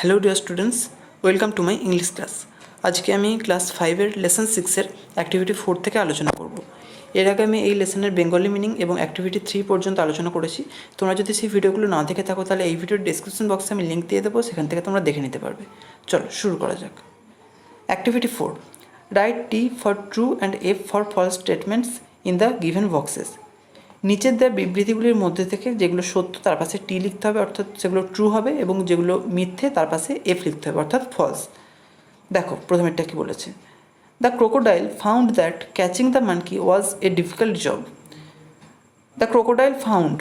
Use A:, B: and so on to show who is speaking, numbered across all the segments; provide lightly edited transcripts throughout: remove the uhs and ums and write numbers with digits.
A: Hello dear students, welcome to my English class. আজকে আমি class 5-এর lesson 6-এর activity 4 থেকে আলোচনা করব। এর আগে আমি এই লেসনের বেঙ্গলি মিনিং এবং অ্যাক্টিভিটি 3 পর্যন্ত আলোচনা করেছি। তোমরা যদি সেই ভিডিওগুলো না দেখে থাকো তাহলে এই ভিডিওর ডেসক্রিপশন বক্সে আমি লিঙ্ক দিয়ে দেবো, সেখান থেকে তোমরা দেখে নিতে পারবে। চলো শুরু করা যাক। Activity 4, write T for true and F for false statements in the given boxes. নিচের দেওয়া বিবৃতিগুলির মধ্যে থেকে যেগুলো সত্য তার পাশে টি লিখতে হবে, অর্থাৎ সেগুলো ট্রু হবে, এবং যেগুলো মিথ্যে তার পাশে এফ লিখতে হবে, অর্থাৎ ফলস। দেখো প্রথমেরটা কী বলেছে। The crocodile found that catching the monkey was a difficult job. The crocodile found,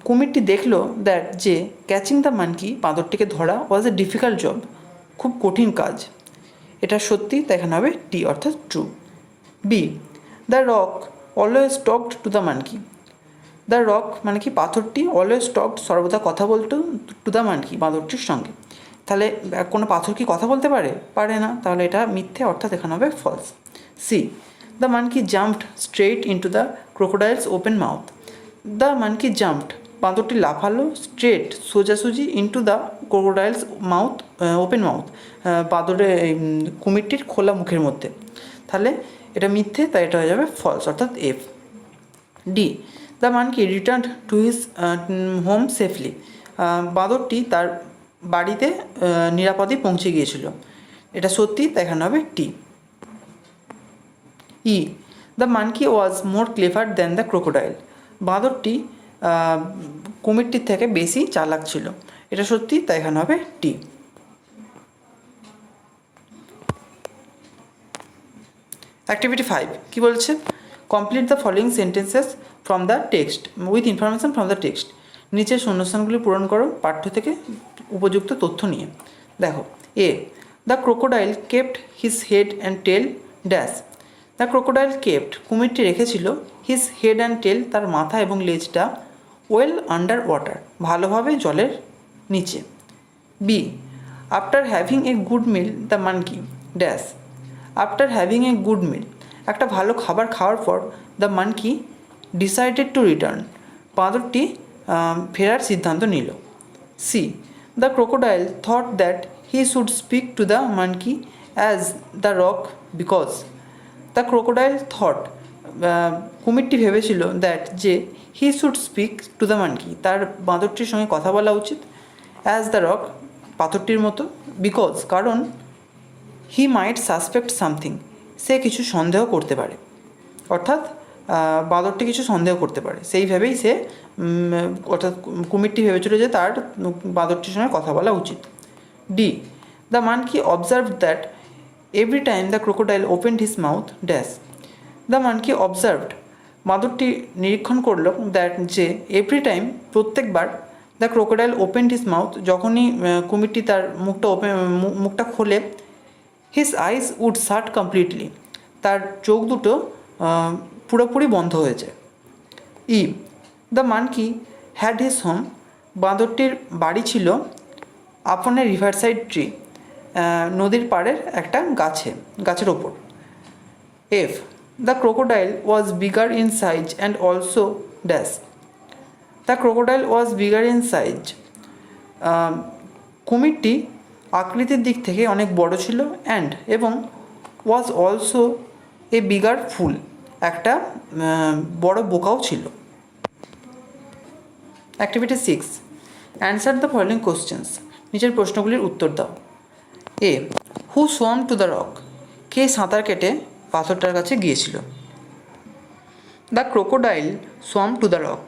A: কুমিরটি দেখলো দ্যাট যে ক্যাচিং দ্য মানকি বাঁদরটিকে ধরা ওয়াজ এ ডিফিকাল্ট জব, খুব কঠিন কাজ। এটা সত্যি, তাই এখানে হবে টি অর্থাৎ true. B, the rock always talked to the monkey. The rock মানে কি পাথরটি, অলওয়েজ টকড সর্বদা কথা বলতো, টু দ্য মানকি বাঁদরটির সঙ্গে। তাহলে কোনো পাথর কি কথা বলতে পারে? পারে না, তাহলে এটা মিথ্যে, অর্থাৎ এখানে হবে false. C, the monkey jumped straight into the crocodile's open mouth. The monkey jumped, বাঁদরটি লাফালো, স্ট্রেট সোজাসুজি, into the crocodile's mouth open mouth, বাঁদরের কুমিরটির খোলা মুখের মধ্যে। তাহলে এটা মিথ্যে, তাই এটা হয়ে যাবে ফলস অর্থাৎ F. D, the monkey return to his home safely. বাঁদরটি তার বাড়িতে নিরাপদে পৌঁছে গিয়েছিল। এটা সত্যি, তাই এখানে হবে T. E, the monkey was more clever than the crocodile. বাঁদরটি কুমিরটির থেকে বেশি চালাক ছিল। এটা সত্যি, তাই এখানে হবে টি। অ্যাক্টিভিটি 5 কী বলছে? Complete the following sentences from the text with information from the text. নিচের শূন্যস্থানগুলি পূরণ করো পাঠ্য থেকে উপযুক্ত তথ্য নিয়ে। দেখো, a, the crocodile kept his head and tail dash. The crocodile kept, কুমিরটি রেখেছিল, হিজ হেড অ্যান্ড টেল তার মাথা এবং লেজটা, ওয়েল আন্ডার ওয়াটার ভালোভাবে জলের নিচে। B, after having a good meal the monkey dash. After having a good meal, একটা ভালো খাবার খাওয়ার পর, the monkey decided to return, বাঁদরটি ফেরার সিদ্ধান্ত নিল। C, the crocodile thought that he should speak to the monkey as the rock because. The crocodile thought, কুমিরটি ভেবেছিল, দ্যাট যে he should speak to the monkey তার বাঁদরটির সঙ্গে কথা বলা উচিত, অ্যাজ দ্য রক পাথরটির মতো, বিকজ কারণ, হি মাইট সাসপেক্ট সামথিং সে কিছু সন্দেহ করতে পারে, অর্থাৎ বাঁদরটি কিছু সন্দেহ করতে পারে, সেইভাবেই সে অর্থাৎ কুমিরটি ভেবেছিল যে তার বাঁদরটির সঙ্গে কথা বলা উচিত। D, the monkey observe that every time the crocodile opened his mouth dash. The monkey observed, বাঁদরটি নিরীক্ষণ করল, দ্যাট যে এভরি টাইম প্রত্যেকবার, the crocodile opened his mouth যখনই কুমিরটি তার মুখটা খোলে, his eyes would shut completely তার চোখ দুটো পুরোপুরি বন্ধ হয়ে যায়। E, the monkey had his home, বাঁদরটির বাড়ি ছিল, আপন এ রিভার সাইড ট্রি নদীর পাড়ের একটা গাছের ওপর। F, the crocodile was bigger in size and also dash. The crocodile was bigger in size, কুমিরটি আকৃতির দিক থেকে অনেক বড় ছিল, অ্যান্ড এবং ওয়াজ অলসো এ বিগার ফুল একটা বড় বোকাও ছিল। Activity 6, answer the following questions. নিচের প্রশ্নগুলির উত্তর দাও। A, who swam to the rock, কে সাঁতার কেটে পাথরটার কাছে গিয়েছিল? The crocodile swam to the rock,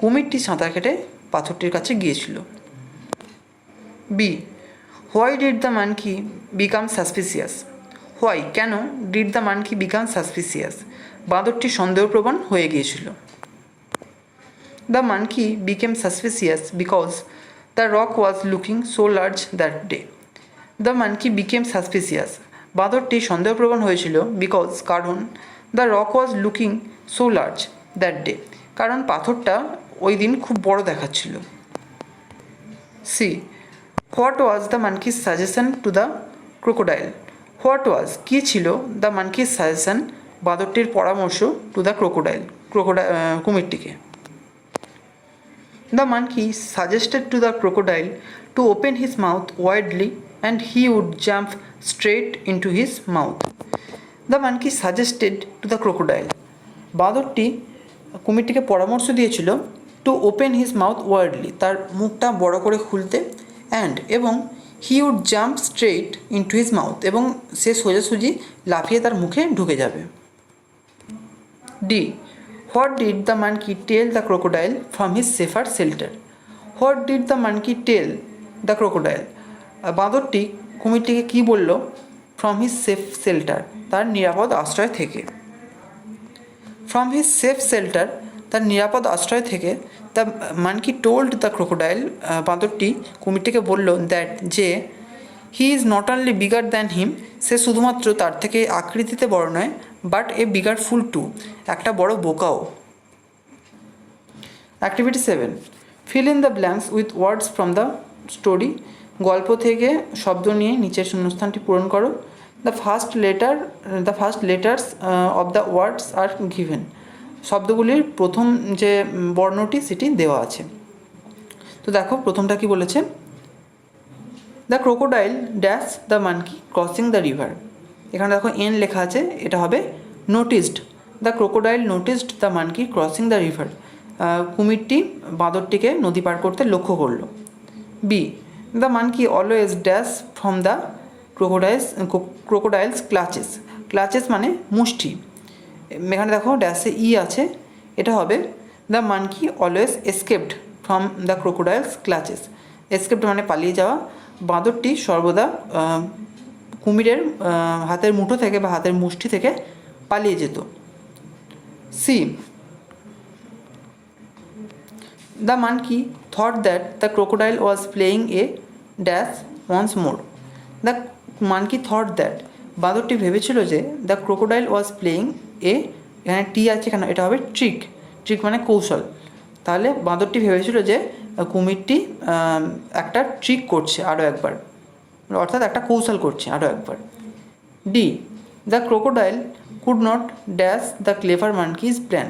A: কুমিরটি সাঁতার কেটে পাথরটির কাছে গিয়েছিল। B, why did the monkey become suspicious. Why কেন, did the monkey become suspicious বাঁদরটি সন্দেহপ্রবণ হয়ে গিয়েছিল। The monkey became suspicious because the rock was looking so large that day. The monkey became suspicious, বাঁদরটি সন্দেহপ্রবণ হয়েছিল, বিকজ কারণ, the rock was looking so large that day কারণ পাথরটা ওই দিন খুব বড় দেখাচ্ছিল। C, what was the monkey's suggestion to the crocodile. What was কী ছিল, দ্য মানকিস সাজেশন বাঁদরটির পরামর্শ, টু দ্য ক্রোকোডাইল কুমিরটিকে। The monkey suggested to the crocodile to open his mouth widely and he would jump straight into his mouth. The monkey suggested to the crocodile. বাঁদরটি কুমিরটিকে পরামর্শ দিয়েছিল to open his mouth widely, তার মুখটা বড় করে খুলতে, এবং he would jump straight into his mouth, এবং সে সোজাসুজি লাফিয়ে তার মুখে ঢুকে যাবে। D, what did the monkey tell the crocodile from his safer shelter? What did the monkey tell the crocodile? বাঁদরটি কুমিরটিকে কী বলল? ফ্রম হিজ সেফ শেল্টার, তার নিরাপদ আশ্রয় থেকে। ফ্রম হিজ সেফ শেল্টার, তার নিরাপদ আশ্রয় থেকে। The monkey told the crocodile, বাঁদরটি কুমিরটিকে বলল দ্যাট, যে he is not only bigger than him, সে শুধুমাত্র তার থেকে আকৃতিতে বড় নয়, but a bigger fool too, একটা বড় বোকাও। Activity 7, fill in the blanks with words from the story. গল্প থেকে শব্দ নিয়ে নিচের শূন্যস্থানটি পূরণ করো। The first letters of the words are given. শব্দগুলির প্রথম যে বর্ণটি সেটি দেওয়া আছে। তো দেখো প্রথমটা কি বলেছে, the crocodile dash the monkey crossing the river. এখানে দেখো এন লেখা আছে, এটা হবে noticed. The crocodile noticed the monkey crossing the river. কুমিরটি বাঁদরটিকে নদী পার করতে লক্ষ্য করলো। B, the monkey always dash from the crocodile's clutches. Clutches মানে মুষ্টি। এখানে দেখো ড্যাশে ই আছে, এটা হবে the monkey always escaped from the crocodile's clutches. Escaped মানে পালিয়ে যাওয়া। বাঁদরটি সর্বদা কুমিরের হাতের মুঠো থেকে বা হাতের মুষ্টি থেকে পালিয়ে যেত। C, the monkey thought that the crocodile was playing a dash once more. The monkey thought that, বাঁদরটি ভেবেছিল যে the crocodile was playing a, এখানে টি আছে, এখানে এটা হবে ট্রিক। ট্রিক মানে কৌশল। তাহলে বাঁদরটি ভেবেছিল যে কুমিরটি একটা ট্রিক করছে আরও একবার, অর্থাৎ একটা কৌশল করছে আরও একবার। D, the crocodile could not dash the clever monkey's plan.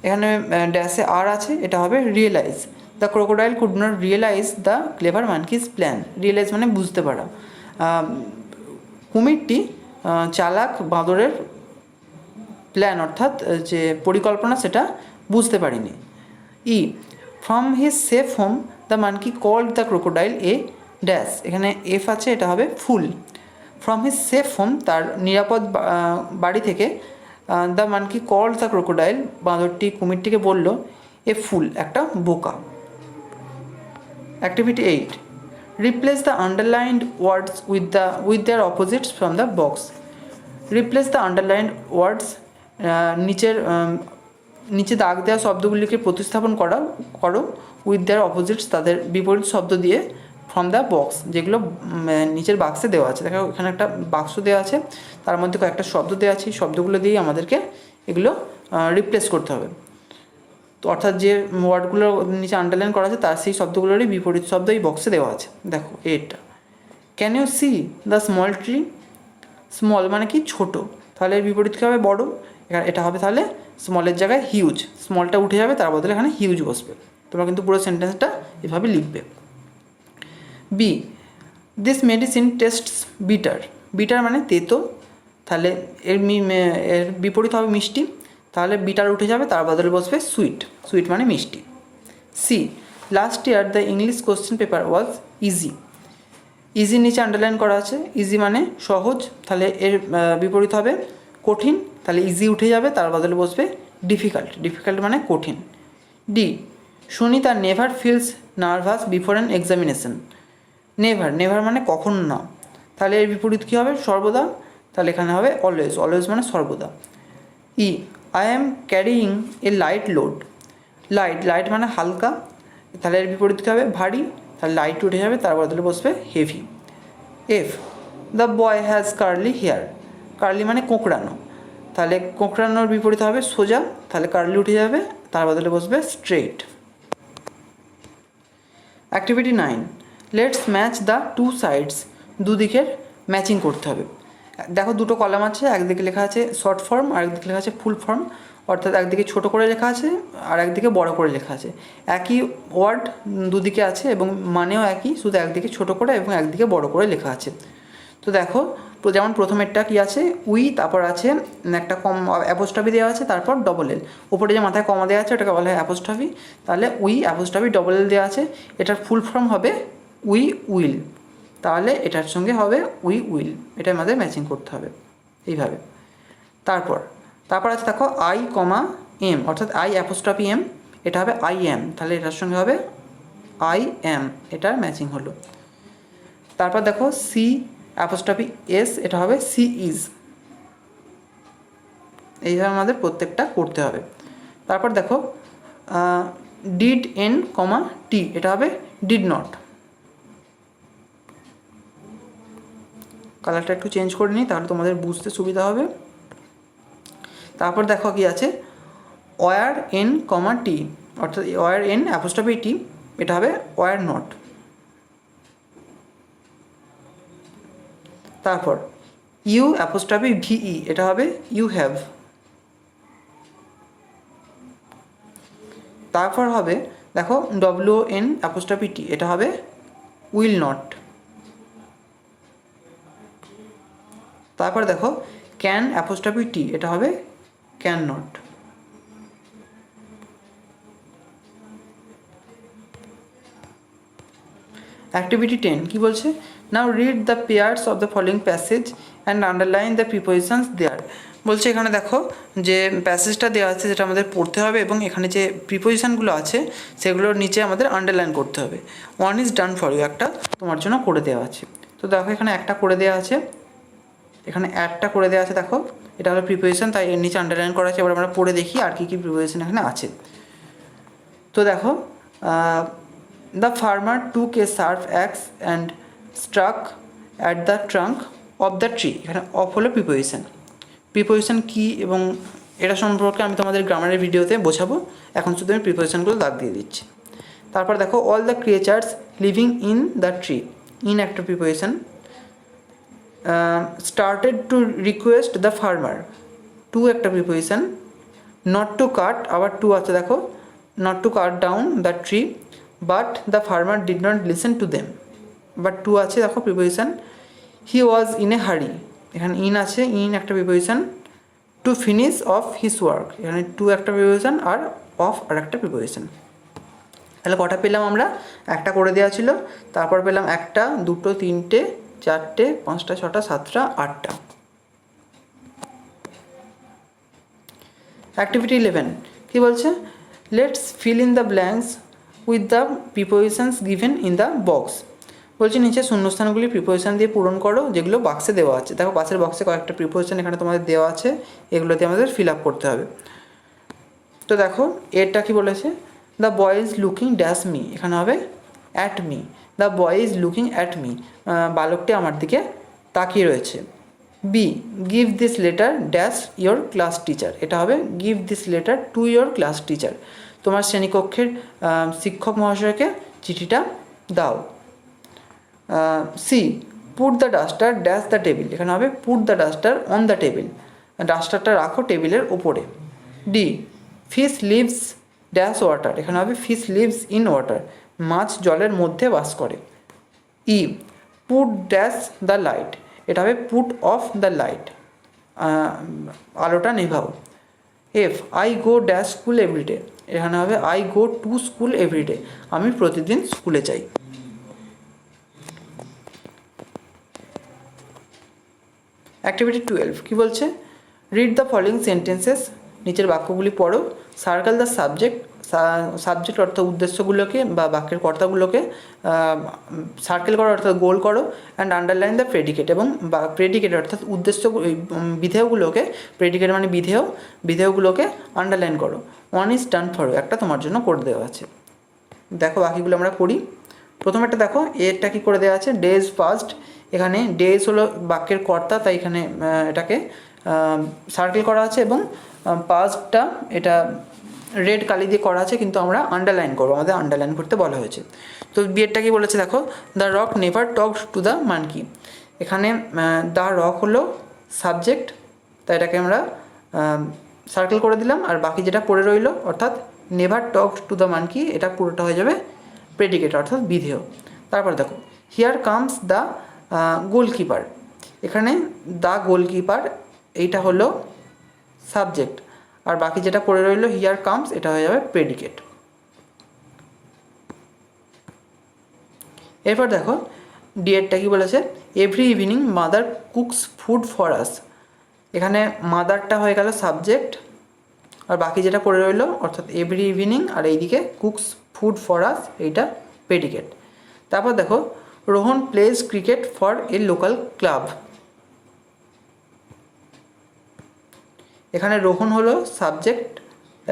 A: এখানে ড্যাশে আর আছে, এটা হবে realise. The crocodile could not realise the clever monkey's plan. Realise মানে বুঝতে পারা। কুমিরটি চালাক বাঁদরের প্ল্যান অর্থাৎ যে পরিকল্পনা সেটা বুঝতে পারিনি। E, from his safe home the monkey called the crocodile a dash. এখানে এফ আছে, এটা হবে fool. From his safe home, তার নিরাপদ বাড়ি থেকে, the monkey called the crocodile, বাঁদরটি কুমিরটিকে বলল এ ফুল, একটা বোকা। Activity 8, replace the underlined words with their opposites from the box. Replace the underlined words, নিচে দাগ দেওয়া শব্দগুলিকে প্রতিস্থাপন করো উইথ দেয়ার অপোজিটস, তাদের বিপরীত শব্দ দিয়ে, ফ্রম দ্য বক্স, যেগুলো নিচের বাক্সে দেওয়া আছে। দেখো এখানে একটা বাক্স দেওয়া আছে, তার মধ্যে কয়েকটা শব্দ দেওয়া আছে, শব্দগুলো দিয়েই আমাদেরকে এগুলো রিপ্লেস করতে হবে। তো অর্থাৎ যে ওয়ার্ডগুলো নিচে আন্ডারলাইন করা আছে তার সেই শব্দগুলোরই বিপরীত শব্দ এই বক্সে দেওয়া আছে। দেখো এটা, can you see the small tree? Small মানে কি ছোট, তাহলে এর বিপরীত কী হবে? বড়। এটা হবে তাহলে স্মলের জায়গায় হিউজ, স্মলটা উঠে যাবে, তার বদলে এখানে হিউজ বসবে। তোমরা কিন্তু পুরো সেন্টেন্সটা এভাবে লিখবে। B, this medicine tastes bitter. Bitter মানে তেতো, তাহলে এর বিপরীত হবে মিষ্টি, তাহলে বিটার উঠে যাবে, তার বদলে বসবে সুইট। সুইট মানে মিষ্টি। C, last year the English question paper was easy. Easy নিচে আন্ডারলাইন করা আছে, ইজি মানে সহজ, তাহলে এর বিপরীত হবে কঠিন, তাহলে ইজি উঠে যাবে, তার বদলে বসবে ডিফিকাল্ট। ডিফিকাল্ট মানে কঠিন। D, Sunita never feels nervous before an examination. Never মানে কখনো না, তাহলে এর বিপরীত কী হবে? সর্বদা, তাহলে এখানে হবে অলওয়েজ। অলওয়েজ মানে সর্বদা। E, I am carrying a light load. Light মানে হালকা, তাহলে এর বিপরীত কী হবে? ভারী, তাহলে লাইট উঠে যাবে, তার বদলে বসবে heavy. F, the boy has curly hair. Curly মানে কোঁকড়ানো, তাহলে কোঁকড়ানোর বিপরীত হবে সোজা, তাহলে কার্লি উঠে যাবে, তার বদলে বসবে straight. Activity 9, let's match the two sides. দুদিকের ম্যাচিং করতে হবে। দেখো দুটো কলাম আছে, একদিকে লেখা আছে শর্ট ফর্ম আর একদিকে লেখা আছে ফুল ফর্ম। অর্থাৎ একদিকে ছোট করে লেখা আছে আর একদিকে বড় করে লেখা আছে। একই ওয়ার্ড দুদিকে আছে এবং মানেও একই, শুধু একদিকে ছোট করে এবং একদিকে বড় করে লেখা আছে। তো দেখো যেমন প্রথমেরটা কি আছে, উই, তারপর আছে একটা অ্যাপোস্ট্রফি দেওয়া আছে, তারপর ডবল এল, উপরে যে মাথায় কমা দেওয়া আছে ওটাকে বলা হয় অ্যাপোস্ট্রফি। তাহলে উই অ্যাপোস্ট্রফি ডবল এল দেওয়া আছে, এটার ফুল ফর্ম হবে উই উইল, তাহলে এটার সঙ্গে হবে উই উইল, এটা আমাদের ম্যাচিং করতে হবে এইভাবে। তারপর আছে দেখো আই কমা এম, অর্থাৎ আই অ্যাপোস্ট্রফি এম, এটা হবে আই এম, তাহলে এটার সঙ্গে হবে আই এম, এটার ম্যাচিং হলো। তারপর দেখো সি অ্যাপোস্ট্রফি এস, এটা হবে সি ইজ, এইভাবে আমাদের প্রত্যেকটা করতে হবে। তারপর দেখো ডিড এন কমা টি, এটা হবে ডিড নট, কালারটা একটু চেঞ্জ করে নিই তাহলে তোমাদের বুঝতে সুবিধা হবে। তারপর দেখো কি আছে ওয়ার এন কমা টি, অর্থাৎ ওয়ার এন অ্যাপোস্ট্রফি টি, এটা হবে ওয়ার নট। তারপর ইউ অ্যাপোস্ট্রফি ভিই, এটা হবে ইউ হ্যাভ। তারপর হবে দেখো ডব্লিউ এন অ্যাপোস্ট্রফি টি, এটা হবে উইল নট। তারপর দেখো ক্যান অ্যাপোস্ট্রফি টি, এটা হবে ক্যান নট। অ্যাক্টিভিটি 10 কি বলছে, now read the pairs of the following passage and underline the prepositions there. বলছে এখানে দেখো যে প্যাসেজটা দেওয়া আছে যেটা আমাদের পড়তে হবে এবং এখানে যে প্রিপোজিশনগুলো আছে সেগুলোর নিচে আমাদের আন্ডারলাইন করতে হবে। One is done for you, একটা তোমার জন্য করে দেওয়া আছে। তো দেখো এখানে একটা করে দেওয়া আছে, এখানে একটা করে দেওয়া আছে, দেখো এটা হলো প্রিপোজিশন, তাই এর নিচে আন্ডারলাইন করা আছে। এবার আমরা পড়ে দেখি আর কী কী প্রিপোজিশন এখানে আছে। তো দেখো the farmer took a sharp axe and struck at the trunk of the tree, এখানে অফ হলো প্রিপোজিশন কী এবং এটা সম্পর্কে আমি তোমাদের গ্রামারের ভিডিওতে বোঝাবো, এখন শুধু আমি প্রিপোজিশনগুলো দাগ দিয়ে দিচ্ছি। তারপর দেখো all the creatures living in the tree, in একটা preposition. Started to request the farmer, to একটা প্রিপোজিশন। নট টু কাট, আবার টু আছে দেখো, not to cut down the tree but the farmer did not listen to them, but to আছে দেখো preposition. He was in a হারি, এখানে in আছে, in একটা preposition. To finish of his work, এখানে টু একটা প্রিপোজিশন আর অফ আর একটা preposition. তাহলে কটা পেলাম আমরা, একটা করে দেওয়া ছিল, তারপর পেলাম একটা, দুটো, তিনটে, চারটে, পাঁচটা, ছটা, সাতটা, আটটা। অ্যাক্টিভিটি 11 কী বলছে, let's feel in the blanks with the prepositions given in the box. বলছি নিচে শূন্যস্থানগুলি প্রিপোজিশন দিয়ে পূরণ করো যেগুলো বাক্সে দেওয়া আছে। দেখো পাশের বক্সে কয়েকটা প্রিপোজিশন এখানে তোমাদের দেওয়া আছে, এগুলোতে আমাদের ফিল আপ করতে হবে। তো দেখো এরটা কি বলেছে, the boy is looking dash me, এখানে হবে at me. The boy is looking at me, বালকটি আমার দিকে তাকিয়ে রয়েছে। B, give this letter dash your class teacher, এটা হবে give this letter to your class teacher, তোমার শ্রেণীকক্ষের শিক্ষক মহাশয়কে চিঠিটা দাও। C, put the duster dash the table, এখানে হবে put the duster on the table, ডাস্টারটা রাখো টেবিলের ওপরে। D, fish lives dash water, এখানে হবে ফিশ লিভস ইন ওয়াটার, মাছ জলের মধ্যে বাস করে। E, put dash the light, এটা হবে পুট অফ দ্য লাইট, আলোটা নেভাও। F, I go dash school every day, এখানে হবে I go to school every day, আমি প্রতিদিন স্কুলে যাই। অ্যাক্টিভিটি 12 কী বলছে, রিড দ্য ফলোয়িং সেন্টেন্সেস, নিচের বাক্যগুলি পড়ো। সার্কেল দ্য সাবজেক্ট অর্থাৎ উদ্দেশ্যগুলোকে বা বাক্যের কর্তাগুলোকে সার্কেল করো অর্থাৎ গোল করো। অ্যান্ড আন্ডারলাইন দ্য প্রেডিকেট, এবং প্রেডিকেট অর্থাৎ উদ্দেশ্য বিধেয়গুলোকে, প্রেডিকেট মানে বিধেয়গুলোকে আন্ডারলাইন করো। One is done for you, একটা তোমার জন্য করে দেওয়া আছে। দেখো বাকিগুলো আমরা করি। প্রথমেরটা দেখো, এরটা কী করে দেওয়া আছে, ডেজ পাস্ট, এখানে ডেজ হলো বাক্যের কর্তা, তাই এখানে এটাকে সার্কেল করা আছে, এবং পাস্টটা এটা রেড কালি দিয়ে করা আছে, কিন্তু আমরা আন্ডারলাইন করবো, আমাদের আন্ডারলাইন করতে বলা হয়েছে। তো বিয়েরটা কি বলেছে দেখো, the rock never talked to the monkey, এখানে দ্য রক হলো সাবজেক্ট, তাই এটাকে আমরা সার্কেল করে দিলাম, আর বাকি যেটা পড়ে রইলো অর্থাৎ never talk to the monkey, এটা পুরোটা হয়ে যাবে প্রেডিকেট অর্থাৎ বিধেয়। তারপর দেখো হিয়ার কামস দ্য গোলকিপার, এখানে দ্য গোলকিপার এইটা হলো সাবজেক্ট, আর বাকি যেটা পড়ে রইলো হিয়ার কামস এটা হয়ে যাবে প্রেডিকেট। এরপর দেখো ডিএডটা কি বলেছে, every evening mother cooks food for us, এখানে মাদারটা হয়ে গেল সাবজেক্ট, আর বাকি যেটা পড়ে রইলো অর্থাৎ এভরি ইভিনিং, আর এইদিকে কুকস ফুড ফর আস এইটা প্রেডিকেট। তারপর দেখো Rohan plays cricket for a local club, এখানে রোহন হলো সাবজেক্ট,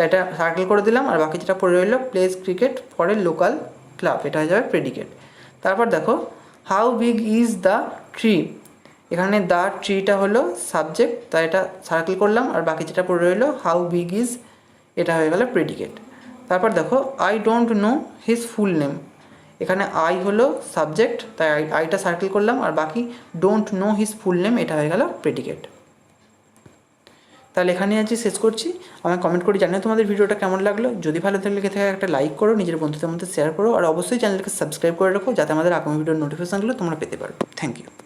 A: এটা সার্কেল করে দিলাম, আর বাকি যেটা পড়ে রইলো plays cricket for a local club, এটা হয়ে যাবে প্রেডিকেট। তারপর দেখো how big is the tree, এখানে দ্য ট্রিটা হলো সাবজেক্ট, তাই এটা সার্কেল করলাম, আর বাকি যেটা পড়ে রইলো হাউ বিগ ইজ এটা হয়ে গেল প্রেডিকেট। তারপর দেখো I don't know his full name, এখানে আই হলো সাবজেক্ট, তাই আইটা সার্কেল করলাম, আর বাকি don't know his full name এটা হয়ে গেল প্রেডিকেট। তাহলে এখানে আজকে শেষ করছি। আমাকে কমেন্ট করে জানিও তোমাদের ভিডিওটা কেমন লাগলো। যদি ভালো থাকলে একটা লাইক করো, নিজের বন্ধুদের মধ্যে শেয়ার করো, আর অবশ্যই চ্যানেলকে সাবস্ক্রাইব করে রাখো যাতে আমাদের আগামী ভিডিওর নোটিফিকেশনগুলো তোমরা পেতে পারো। Thank you.